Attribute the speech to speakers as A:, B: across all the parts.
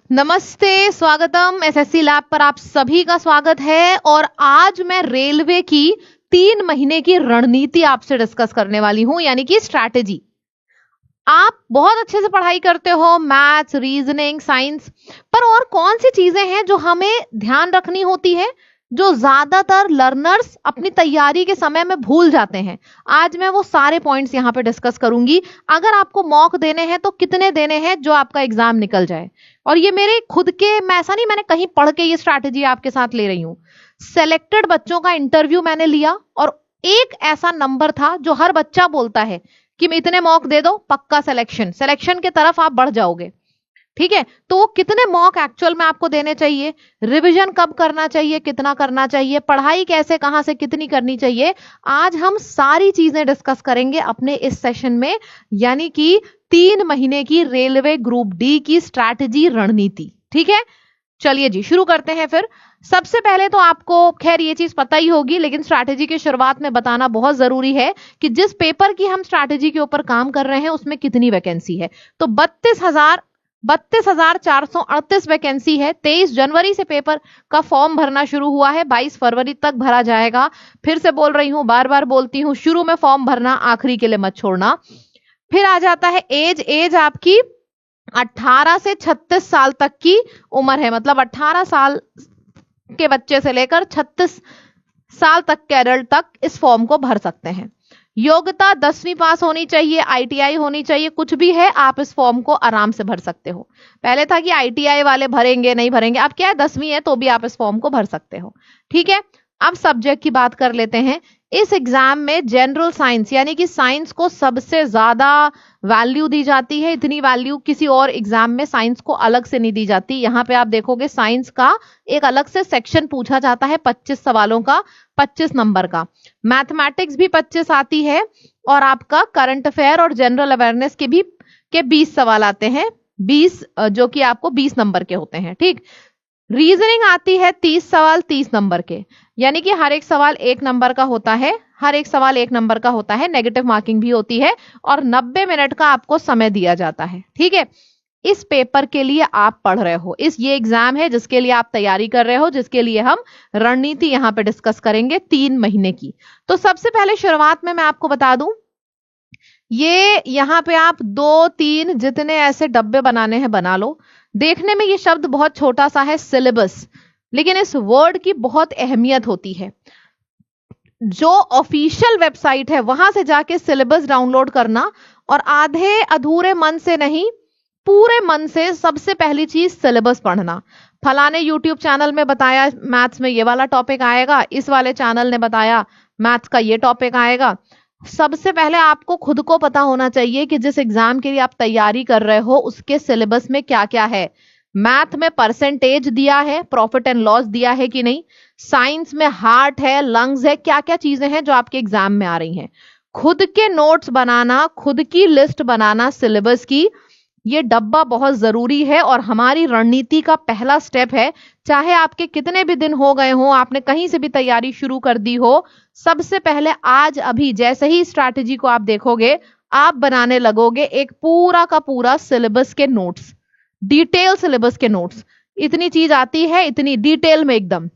A: नमस्ते, स्वागतम। SSC lab पर आप सभी का स्वागत है। और आज मैं रेलवे की 3 महीने की रणनीति आपसे डिस्कस करने वाली हूं, यानी कि स्ट्रैटेजी। आप बहुत अच्छे से पढ़ाई करते हो, मैथ्स, रीजनिंग, साइंस, पर और कौन सी चीजें हैं जो हमें ध्यान रखनी होती है, जो ज्यादातर लर्नर्स अपनी तैयारी के समय में भूल जाते हैं। आज मैं वो सारे पॉइंट्स यहाँ पे डिस्कस करूंगी। अगर आपको मॉक देने हैं तो कितने देने हैं जो आपका एग्जाम निकल जाए। और ये मेरे खुद के, मैं ऐसा नहीं मैंने कहीं पढ़ के ये स्ट्रैटेजी आपके साथ ले रही हूं। सेलेक्टेड बच्चों का इंटरव्यू मैंने लिया और एक ऐसा नंबर था जो हर बच्चा बोलता है कि मैं इतने मॉक दे दो, पक्का सिलेक्शन के तरफ आप बढ़ जाओगे। ठीक है, तो कितने मॉक एक्चुअल में आपको देने चाहिए, रिवीजन कब करना चाहिए, कितना करना चाहिए, पढ़ाई कैसे, कहां से कितनी करनी चाहिए, आज हम सारी चीजें डिस्कस करेंगे अपने इस सेशन में। यानी कि 3 महीने की रेलवे ग्रुप डी की स्ट्रैटेजी रणनीति। ठीक है, चलिए जी शुरू करते हैं। फिर सबसे पहले तो आपको खैर ये चीज पता ही होगी, लेकिन स्ट्रैटेजी की शुरुआत में बताना बहुत जरूरी है कि जिस पेपर की हम स्ट्रैटेजी के ऊपर काम कर रहे हैं उसमें कितनी वैकेंसी है। तो 32,438 वैकेंसी है। 23 जनवरी से पेपर का फॉर्म भरना शुरू हुआ है, 22 फरवरी तक भरा जाएगा। फिर से बोल रही हूं, बार बार बोलती हूं, शुरू में फॉर्म भरना, आखिरी के लिए मत छोड़ना। फिर आ जाता है एज आपकी 18 से 36 साल तक की उम्र है, मतलब 18 साल के बच्चे से लेकर 36 साल तक के एडल्ट तक इस फॉर्म को भर सकते हैं। योग्यता 10वीं पास होनी चाहिए, आईटीआई होनी चाहिए, कुछ भी है, आप इस फॉर्म को आराम से भर सकते हो। पहले था कि आईटीआई वाले भरेंगे नहीं भरेंगे, अब क्या है 10वीं है तो भी आप इस फॉर्म को भर सकते हो। ठीक है, अब सब्जेक्ट की बात कर लेते हैं। इस एग्जाम में जनरल साइंस यानी कि साइंस को सबसे ज्यादा वैल्यू दी जाती है। इतनी वैल्यू किसी और एग्जाम में साइंस को अलग से नहीं दी जाती। यहाँ पे आप देखोगे साइंस का एक अलग से सेक्शन पूछा जाता है 25 सवालों का, 25 नंबर का। मैथमेटिक्स भी 25 आती है और आपका करंट अफेयर और जनरल अवेयरनेस के 20 सवाल आते हैं, 20 जो कि आपको 20 नंबर के होते हैं। ठीक, रीजनिंग आती है 30 सवाल 30 नंबर के, यानी कि हर एक सवाल 1 नंबर का होता है, हर एक सवाल 1 नंबर का होता है, नेगेटिव मार्किंग भी होती है और 90 मिनट का आपको समय दिया जाता है। ठीक है, इस पेपर के लिए आप पढ़ रहे हो, ये एग्जाम है जिसके लिए आप तैयारी कर रहे हो, जिसके लिए हम रणनीति यहाँ पे डिस्कस करेंगे 3 महीने की। तो सबसे पहले शुरुआत में मैं आपको बता दूं, ये यहाँ पे आप 2-3 जितने ऐसे डब्बे बनाने हैं बना लो। देखने में ये शब्द बहुत छोटा सा है, सिलेबस, लेकिन इस वर्ड की बहुत अहमियत होती है। जो ऑफिशियल वेबसाइट है वहां से जाके सिलेबस डाउनलोड करना और आधे अधूरे मन से नहीं, पूरे मन से सबसे पहली चीज सिलेबस पढ़ना। फलाने यूट्यूब चैनल में बताया मैथ्स में ये वाला टॉपिक आएगा, इस वाले चैनल ने बताया मैथ्स का ये टॉपिक आएगा। सबसे पहले आपको खुद को पता होना चाहिए कि जिस एग्जाम के लिए आप तैयारी कर रहे हो उसके सिलेबस में क्या क्या है। मैथ में परसेंटेज दिया है, प्रॉफिट एंड लॉस दिया है कि नहीं, साइंस में हार्ट है, लंग्स है, क्या क्या चीजें हैं जो आपके एग्जाम में आ रही हैं। खुद के नोट्स बनाना, खुद की लिस्ट बनाना सिलेबस की, ये डब्बा बहुत जरूरी है और हमारी रणनीति का पहला स्टेप है। चाहे आपके कितने भी दिन हो गए हो, आपने कहीं से भी तैयारी शुरू कर दी हो, सबसे पहले आज अभी जैसे ही स्ट्रैटेजी को आप देखोगे, आप बनाने लगोगे एक पूरा का पूरा सिलेबस के नोट्स, डिटेल सिलेबस के नोट्स। इतनी चीज आती है, इतनी डिटेल में एकदम,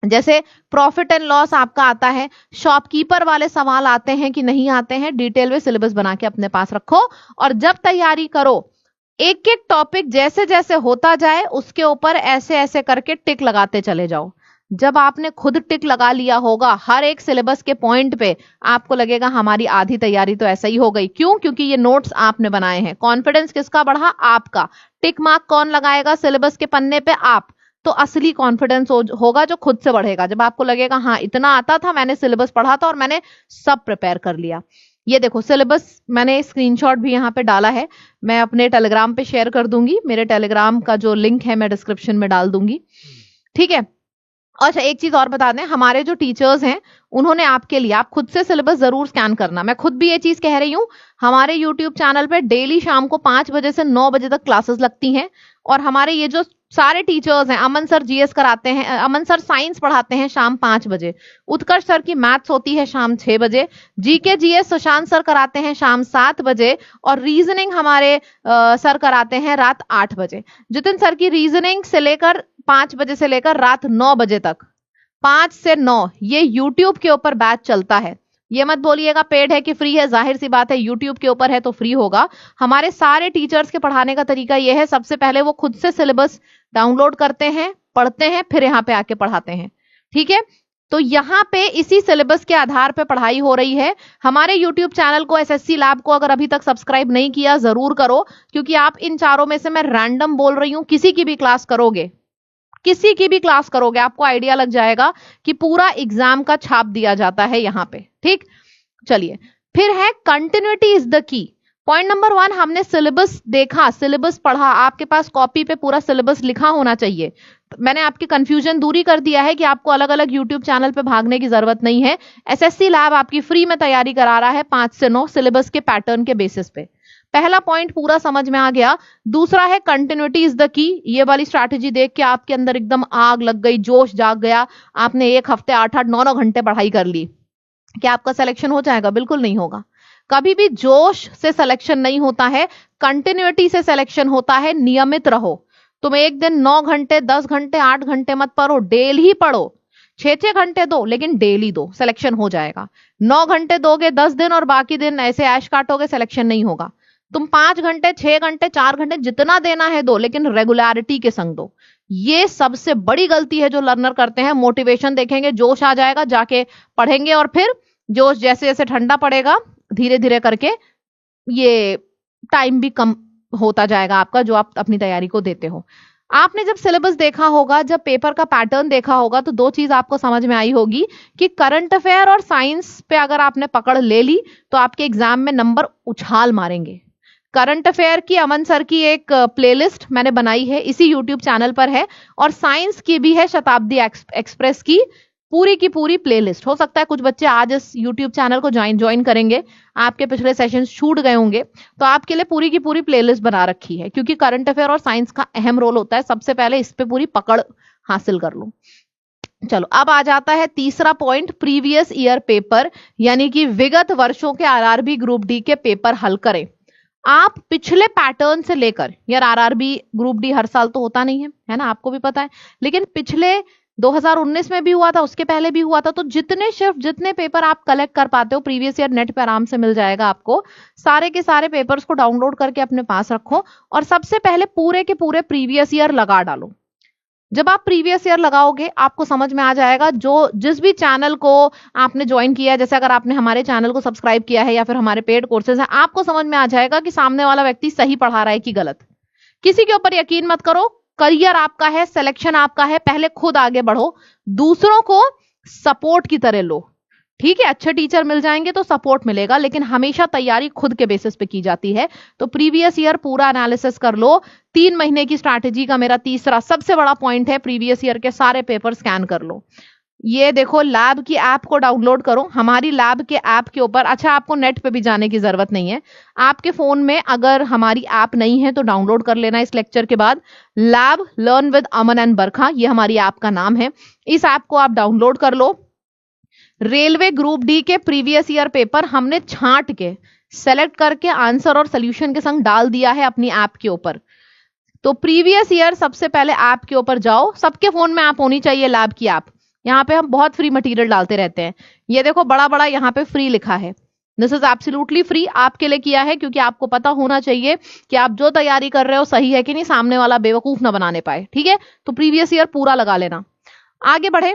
A: जैसे प्रॉफिट एंड लॉस आपका आता है, शॉपकीपर वाले सवाल आते हैं कि नहीं आते हैं, डिटेल में सिलेबस बना के अपने पास रखो। और जब तैयारी करो, एक एक टॉपिक जैसे जैसे होता जाए उसके ऊपर ऐसे ऐसे करके टिक लगाते चले जाओ। जब आपने खुद टिक लगा लिया होगा हर एक सिलेबस के पॉइंट पे, आपको लगेगा हमारी आधी तैयारी तो ऐसा ही हो गई। क्यों? क्योंकि ये नोट्स आपने बनाए हैं। कॉन्फिडेंस किसका बढ़ा? आपका। टिक मार्क कौन लगाएगा सिलेबस के पन्ने पे? आप। तो असली कॉन्फिडेंस होगा जो खुद से बढ़ेगा, जब आपको लगेगा हाँ इतना आता था, मैंने सिलेबस पढ़ा था और मैंने सब प्रिपेयर कर लिया। ये देखो सिलेबस मैंने स्क्रीनशॉट भी यहाँ पे डाला है, मैं अपने टेलीग्राम पे शेयर कर दूंगी। मेरे टेलीग्राम का जो लिंक है मैं डिस्क्रिप्शन में डाल दूंगी। ठीक है, अच्छा एक चीज और बता दें, हमारे जो टीचर्स हैं उन्होंने आपके लिए, आप खुद से सिलेबस जरूर स्कैन करना। मैं खुद भी ये चीज कह रही हूँ, हमारे यूट्यूब चैनल पे डेली शाम को 5 बजे से 9 बजे तक क्लासेस लगती हैं और हमारे ये जो सारे टीचर्स हैं। अमन सर जीएस कराते हैं, अमन सर साइंस पढ़ाते हैं शाम 5 बजे, उत्कर्ष सर की मैथ्स होती है शाम 6 बजे, जीके जीएस सुशांत सर कराते हैं शाम 7 बजे, और रीजनिंग हमारे सर कराते हैं रात 8 बजे। जितिन सर की रीजनिंग से लेकर 5 बजे से लेकर रात 9 बजे तक, 5 से 9 ये यूट्यूब के ऊपर बैच चलता है। ये मत बोलिएगा पेड है कि फ्री है, जाहिर सी बात है यूट्यूब के ऊपर है तो फ्री होगा। हमारे सारे टीचर्स के पढ़ाने का तरीका यह है, सबसे पहले वो खुद से सिलेबस डाउनलोड करते हैं, पढ़ते हैं, फिर यहाँ पे आके पढ़ाते हैं। ठीक है, तो यहाँ पे इसी सिलेबस के आधार पे पढ़ाई हो रही है। हमारे यूट्यूब चैनल को, एसएससी लैब को अगर अभी तक सब्सक्राइब नहीं किया जरूर करो, क्योंकि आप इन चारों में से मैं रैंडम बोल रही हूं, किसी की भी क्लास करोगे, किसी की भी क्लास करोगे, आपको आइडिया लग जाएगा कि पूरा एग्जाम का छाप दिया जाता है यहाँ पे। ठीक, चलिए फिर है continuity is the key. Point number 1, हमने सिलेबस देखा, सिलेबस पढ़ा, आपके पास कॉपी पे पूरा सिलेबस लिखा होना चाहिए। मैंने आपकी कंफ्यूजन दूरी कर दिया है कि आपको अलग अलग यूट्यूब चैनल पे भागने की जरूरत नहीं है। एसएससी लैब आपकी फ्री में तैयारी करा रहा है 5 से 9 सिलेबस के पैटर्न के बेसिस पे। पहला पॉइंट पूरा समझ में आ गया। दूसरा है कंटिन्यूटी इज द की। ये वाली स्ट्रैटेजी देख के आपके अंदर एकदम आग लग गई, जोश जाग गया, आपने एक हफ्ते 8-8 9-9 घंटे पढ़ाई कर ली, क्या आपका सिलेक्शन हो जाएगा? बिल्कुल नहीं होगा। कभी भी जोश से सिलेक्शन नहीं होता है, कंटिन्यूटी से सिलेक्शन होता है। नियमित रहो। तुम एक दिन 9 घंटे 10 घंटे 8 घंटे मत पढ़ो, डेली ही पढ़ो, 6-6 घंटे दो, लेकिन डेली दो, सिलेक्शन हो जाएगा। 9 घंटे दोगे 10 दिन और बाकी दिन ऐसे ऐश काटोगे, सिलेक्शन नहीं होगा। तुम 5 घंटे 6 घंटे 4 घंटे जितना देना है दो, लेकिन रेगुलरिटी के संग दो। ये सबसे बड़ी गलती है जो लर्नर करते हैं। मोटिवेशन देखेंगे, जोश आ जाएगा, जाके पढ़ेंगे, और फिर जोश जैसे जैसे ठंडा पड़ेगा धीरे धीरे करके ये टाइम भी कम होता जाएगा आपका जो आप अपनी तैयारी को देते हो। आपने जब सिलेबस देखा होगा, जब पेपर का पैटर्न देखा होगा, तो 2 चीज आपको समझ में आई होगी कि करंट अफेयर और साइंस पे अगर आपने पकड़ ले ली तो आपके एग्जाम में नंबर उछाल मारेंगे। करंट अफेयर की अमन सर की एक प्लेलिस्ट मैंने बनाई है, इसी यूट्यूब चैनल पर है, और साइंस की भी है शताब्दी एक्सप्रेस की पूरी प्लेलिस्ट। हो सकता है कुछ बच्चे आज इस यूट्यूब चैनल को ज्वाइन करेंगे, आपके पिछले सेशंस छूट गए होंगे, तो आपके लिए पूरी की पूरी प्लेलिस्ट बना रखी है, क्योंकि करंट अफेयर और साइंस का अहम रोल होता है। सबसे पहले इस पे पूरी पकड़ हासिल कर लो। चलो, अब आ जाता है तीसरा पॉइंट, प्रीवियस ईयर पेपर, यानी कि विगत वर्षों के आरआरबी ग्रुप डी के पेपर हल करें। आप पिछले पैटर्न से लेकर, यार आरआरबी ग्रुप डी हर साल तो होता नहीं है ना, आपको भी पता है, लेकिन पिछले 2019 में भी हुआ था, उसके पहले भी हुआ था, तो जितने पेपर आप कलेक्ट कर पाते हो प्रीवियस ईयर, नेट पे आराम से मिल जाएगा आपको। सारे के सारे पेपर्स को डाउनलोड करके अपने पास रखो, और सबसे पहले पूरे के पूरे प्रीवियस ईयर लगा डालो। जब आप प्रीवियस ईयर लगाओगे आपको समझ में आ जाएगा, जो जिस भी चैनल को आपने ज्वाइन किया है, जैसे अगर आपने हमारे चैनल को सब्सक्राइब किया है या फिर हमारे पेड कोर्सेज हैं, आपको समझ में आ जाएगा कि सामने वाला व्यक्ति सही पढ़ा रहा है कि गलत। किसी के ऊपर यकीन मत करो, करियर आपका है, सिलेक्शन आपका है, पहले खुद आगे बढ़ो, दूसरों को सपोर्ट की तरह लो। ठीक है, अच्छे टीचर मिल जाएंगे तो सपोर्ट मिलेगा, लेकिन हमेशा तैयारी खुद के बेसिस पे की जाती है। तो प्रीवियस ईयर पूरा एनालिसिस कर लो। 3 महीने की स्ट्रैटेजी का मेरा तीसरा सबसे बड़ा पॉइंट है, प्रीवियस ईयर के सारे पेपर स्कैन कर लो। ये देखो, लैब की ऐप को डाउनलोड करो। हमारी लैब के ऐप के ऊपर, अच्छा आपको नेट पे भी जाने की जरूरत नहीं है, आपके फोन में अगर हमारी ऐप नहीं है तो डाउनलोड कर लेना इस लेक्चर के बाद। Lab learn with Aman and Barkha, ये हमारी ऐप का नाम है। इस ऐप को आप डाउनलोड कर लो। रेलवे ग्रुप डी के प्रीवियस ईयर पेपर हमने छांट के सेलेक्ट करके आंसर और सोल्यूशन के संग डाल दिया है अपनी ऐप के ऊपर। तो प्रीवियस ईयर सबसे पहले ऐप के ऊपर जाओ, सबके फोन में ऐप होनी चाहिए, लैब की ऐप। यहाँ पे हम बहुत फ्री मटेरियल डालते रहते हैं। ये देखो बड़ा बड़ा यहाँ पे फ्री लिखा है, दिस इज एब्सोल्युटली फ्री, आपके लिए किया है, क्योंकि आपको पता होना चाहिए कि आप जो तैयारी कर रहे हो सही है कि नहीं, सामने वाला बेवकूफ ना बनाने पाए। ठीक है, तो प्रीवियस ईयर पूरा लगा लेना। आगे बढ़े,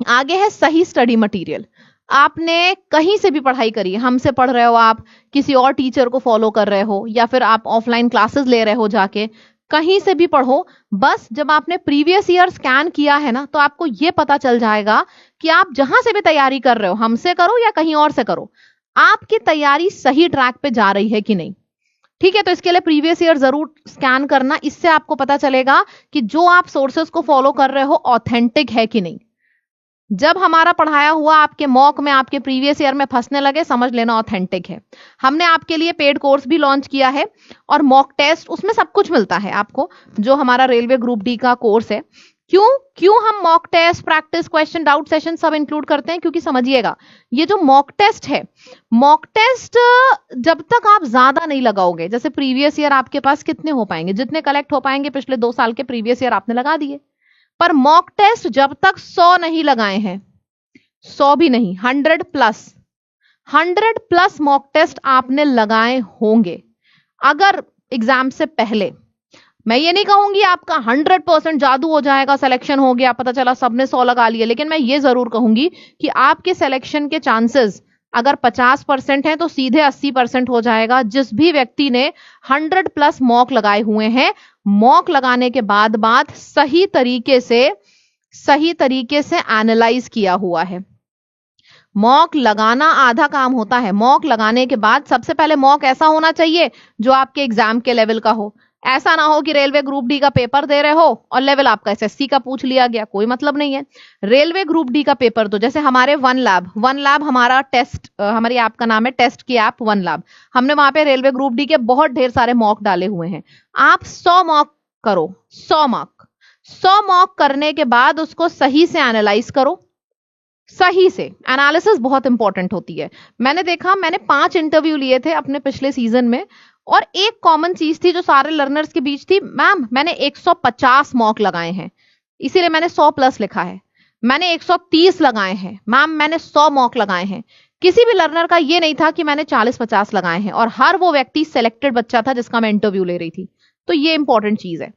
A: आगे है सही स्टडी मटेरियल। आपने कहीं से भी पढ़ाई करी, हमसे पढ़ रहे हो, आप किसी और टीचर को फॉलो कर रहे हो, या फिर आप ऑफलाइन क्लासेस ले रहे हो जाके, कहीं से भी पढ़ो। बस जब आपने प्रीवियस ईयर स्कैन किया है ना, तो आपको यह पता चल जाएगा कि आप जहां से भी तैयारी कर रहे हो, हमसे करो या कहीं और से करो, आपकी तैयारी सही ट्रैक पे जा रही है कि नहीं। ठीक है, तो इसके लिए प्रीवियस ईयर जरूर स्कैन करना, इससे आपको पता चलेगा कि जो आप सोर्सेस को फॉलो कर रहे हो ऑथेंटिक है कि नहीं। जब हमारा पढ़ाया हुआ आपके मॉक में, आपके प्रीवियस ईयर में फंसने लगे, समझ लेना ऑथेंटिक है। हमने आपके लिए पेड कोर्स भी लॉन्च किया है और मॉक टेस्ट, उसमें सब कुछ मिलता है आपको, जो हमारा रेलवे ग्रुप डी का कोर्स है। क्यों हम mock test, practice question, doubt session सब इंक्लूड करते हैं? क्योंकि समझिएगा, ये जो मॉक टेस्ट है, मॉक टेस्ट जब तक आप ज्यादा नहीं लगाओगे, जैसे प्रीवियस ईयर आपके पास कितने हो पाएंगे, जितने कलेक्ट हो पाएंगे पिछले 2 साल के प्रीवियस ईयर आपने लगा दिए, पर मॉक टेस्ट जब तक 100 नहीं लगाए हैं, 100 भी नहीं, 100 प्लस मॉक टेस्ट आपने लगाए होंगे अगर एग्जाम से पहले। मैं ये नहीं कहूंगी आपका 100% जादू हो जाएगा, सिलेक्शन हो गया, पता चला सबने 100 लगा लिए, लेकिन मैं ये जरूर कहूंगी कि आपके सिलेक्शन के चांसेस अगर 50% है तो सीधे 80% हो जाएगा, जिस भी व्यक्ति ने 100 प्लस मॉक लगाए हुए हैं। मॉक लगाने के बाद सही तरीके से एनालाइज किया हुआ है। मॉक लगाना आधा काम होता है। मॉक लगाने के बाद सबसे पहले मॉक ऐसा होना चाहिए जो आपके एग्जाम के लेवल का हो। ऐसा ना हो कि रेलवे ग्रुप डी का पेपर दे रहे हो और लेवल आपका एसएससी का पूछ लिया गया, कोई मतलब नहीं है। रेलवे ग्रुप डी का पेपर तो जैसे हमारे वन लैब हमारा टेस्ट, हमारी ऐप का नाम है टेस्ट की ऐप वन लैब, हमने वहां पे रेलवे ग्रुप डी के बहुत ढेर सारे मॉक डाले हुए हैं। आप 100 मॉक करो, 100 मॉक करने के बाद उसको सही से एनालाइज करो। सही से एनालिसिस बहुत इंपॉर्टेंट होती है। मैंने देखा, मैंने 5 इंटरव्यू लिए थे अपने पिछले सीजन में, और एक कॉमन चीज थी जो सारे लर्नर्स के बीच थी, मैम मैंने 150 मॉक लगाए हैं, इसीलिए मैंने 100 प्लस लिखा है। मैंने 130 लगाए हैं, मैम मैंने 100 मॉक लगाए हैं। किसी भी लर्नर का ये नहीं था कि मैंने 40-50 लगाए हैं, और हर वो व्यक्ति सिलेक्टेड बच्चा था जिसका मैं इंटरव्यू ले रही थी। तो ये इंपॉर्टेंट चीज है।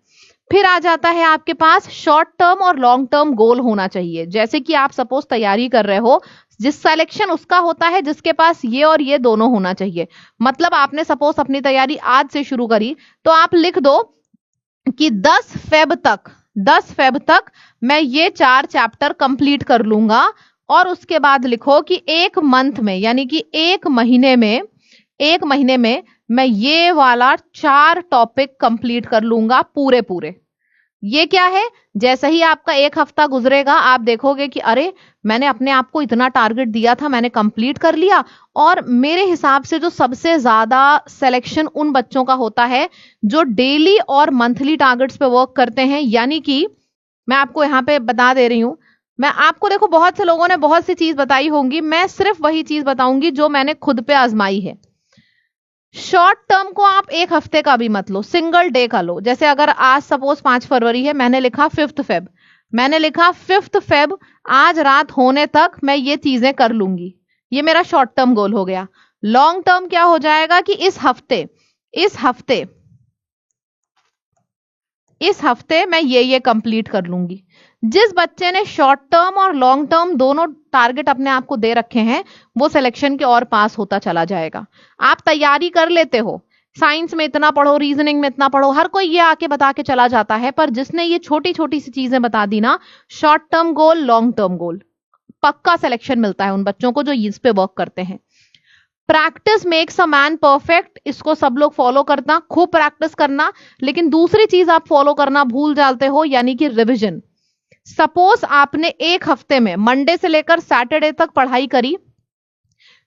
A: फिर आ जाता है आपके पास शॉर्ट टर्म और लॉन्ग टर्म गोल होना चाहिए। जैसे कि आप सपोज तैयारी कर रहे हो, जिस सिलेक्शन उसका होता है जिसके पास ये और ये दोनों होना चाहिए। मतलब आपने सपोज अपनी तैयारी आज से शुरू करी, तो आप लिख दो कि 10 फेब तक मैं ये 4 चैप्टर कंप्लीट कर लूंगा, और उसके बाद लिखो कि 1 मंथ में, यानी कि 1 महीने में मैं ये वाला 4 टॉपिक कंप्लीट कर लूंगा पूरे। ये क्या है? जैसे ही आपका 1 हफ्ता गुजरेगा, आप देखोगे कि अरे मैंने अपने आप को इतना टारगेट दिया था, मैंने कंप्लीट कर लिया। और मेरे हिसाब से जो सबसे ज्यादा सिलेक्शन उन बच्चों का होता है जो डेली और मंथली टारगेट्स पे वर्क करते हैं। यानी कि मैं आपको यहाँ पे बता दे रही हूं, मैं आपको, देखो बहुत से लोगों ने बहुत सी चीज बताई होंगी, मैं सिर्फ वही चीज बताऊंगी जो मैंने खुद पे आजमाई है। शॉर्ट टर्म को आप 1 हफ्ते का भी मत लो, सिंगल डे का लो। जैसे अगर आज सपोज 5 फरवरी है, मैंने लिखा 5th फेब, आज रात होने तक मैं ये चीजें कर लूंगी। ये मेरा शॉर्ट टर्म गोल हो गया। लॉन्ग टर्म क्या हो जाएगा कि इस हफ्ते मैं ये कंप्लीट कर लूंगी। जिस बच्चे ने शॉर्ट टर्म और लॉन्ग टर्म दोनों टारगेट अपने आप को दे रखे हैं, वो सिलेक्शन के और पास होता चला जाएगा। आप तैयारी कर लेते हो, साइंस में इतना पढ़ो, रीजनिंग में इतना पढ़ो, हर कोई ये आके बता के चला जाता है, पर जिसने ये छोटी छोटी सी चीजें बता दी ना, short term goal, long term goal, पक्का सिलेक्शन मिलता है उन बच्चों को जो इस पे वर्क करते हैं। Practice makes a man perfect, इसको सब लोग फॉलो करना, खूब प्रैक्टिस करना। लेकिन दूसरी चीज आप फॉलो करना भूल जाते हो, यानी कि रिविजन। सपोज आपने 1 हफ्ते में मंडे से लेकर सैटरडे तक पढ़ाई करी,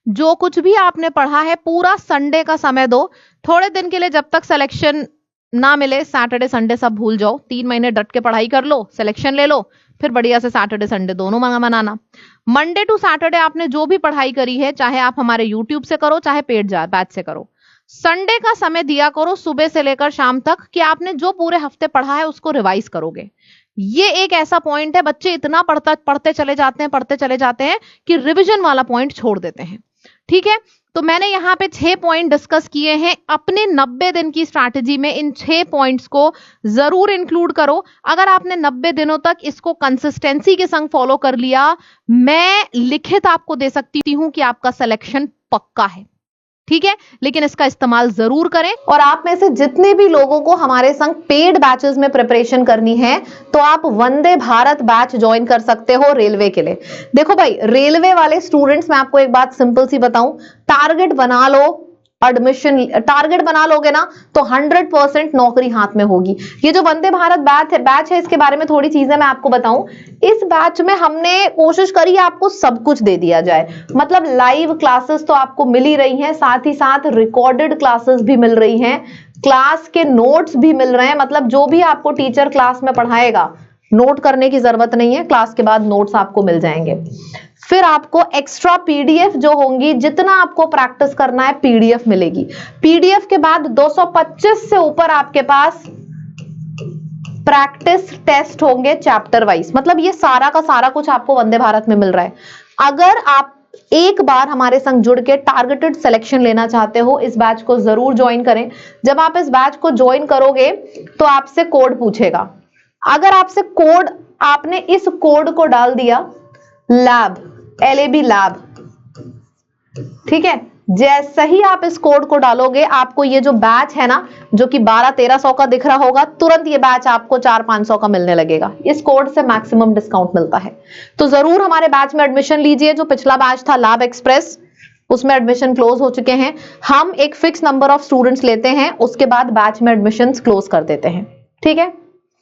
A: जो कुछ भी आपने पढ़ा है पूरा संडे का समय दो। थोड़े दिन के लिए जब तक सिलेक्शन ना मिले, सैटरडे संडे सब भूल जाओ, 3 महीने डट के पढ़ाई कर लो, सिलेक्शन ले लो, फिर बढ़िया से सैटरडे संडे दोनों मनाना। मंडे टू सैटरडे आपने जो भी पढ़ाई करी है, चाहे आप हमारे यूट्यूब से करो, चाहे पेड बैच से करो, संडे का समय दिया करो सुबह से लेकर शाम तक, कि आपने जो पूरे हफ्ते पढ़ा है उसको रिवाइज करोगे। ये एक ऐसा पॉइंट है, बच्चे इतना पढ़ते चले जाते हैं कि रिवीजन वाला पॉइंट छोड़ देते हैं। ठीक है, तो मैंने यहाँ पे 6 पॉइंट डिस्कस किए हैं। अपने 90 दिन की स्ट्रैटेजी में इन 6 पॉइंट्स को जरूर इंक्लूड करो। अगर आपने 90 दिनों तक इसको कंसिस्टेंसी के संग फॉलो कर लिया, मैं लिखित आपको दे सकती हूं कि आपका सिलेक्शन पक्का है। ठीक है, लेकिन इसका इस्तेमाल जरूर करें। और आप में से जितने भी लोगों को हमारे संग पेड बैचेस में प्रिपरेशन करनी है, तो आप वंदे भारत बैच ज्वाइन कर सकते हो रेलवे के लिए। देखो भाई, रेलवे वाले स्टूडेंट्स, मैं आपको एक बात सिंपल सी बताऊं, टारगेट बना लो एडमिशन टारगेट बना लोगे ना तो 100% नौकरी हाथ में होगी। ये जो वंदे भारत बैच है इसके बारे में थोड़ी चीजें मैं आपको बताऊं। इस बैच में हमने कोशिश करी आपको सब कुछ दे दिया जाए, मतलब लाइव क्लासेस तो आपको मिल ही रही हैं, साथ ही साथ रिकॉर्डेड क्लासेस भी मिल रही हैं, क्लास के नोट्स भी मिल रहे हैं, मतलब जो भी आपको टीचर क्लास में पढ़ाएगा नोट करने की जरूरत नहीं है, क्लास के बाद नोट्स आपको मिल जाएंगे। फिर आपको एक्स्ट्रा पीडीएफ जो होंगी, जितना आपको प्रैक्टिस करना है पीडीएफ मिलेगी। पीडीएफ के बाद 225 से ऊपर आपके पास प्रैक्टिस टेस्ट होंगे चैप्टर वाइज, मतलब ये सारा का सारा कुछ आपको वंदे भारत में मिल रहा है। अगर आप एक बार हमारे संग जुड़ के टारगेटेड सिलेक्शन लेना चाहते हो, इस बैच को जरूर ज्वाइन करें। जब आप इस बैच को ज्वाइन करोगे तो आपसे कोड पूछेगा, अगर आपसे कोड, आपने इस कोड को डाल दिया लैब, LAB लैब, ठीक है, जैसे ही आप इस कोड को डालोगे आपको ये जो बैच है ना, जो कि 12-1300 का दिख रहा होगा, तुरंत ये बैच आपको 400-500 का मिलने लगेगा। इस कोड से मैक्सिमम डिस्काउंट मिलता है, तो जरूर हमारे बैच में एडमिशन लीजिए। जो पिछला बैच था लैब एक्सप्रेस, उसमें एडमिशन क्लोज हो चुके हैं। हम एक फिक्स नंबर ऑफ स्टूडेंट्स लेते हैं, उसके बाद बैच में एडमिशन क्लोज कर देते हैं, ठीक है।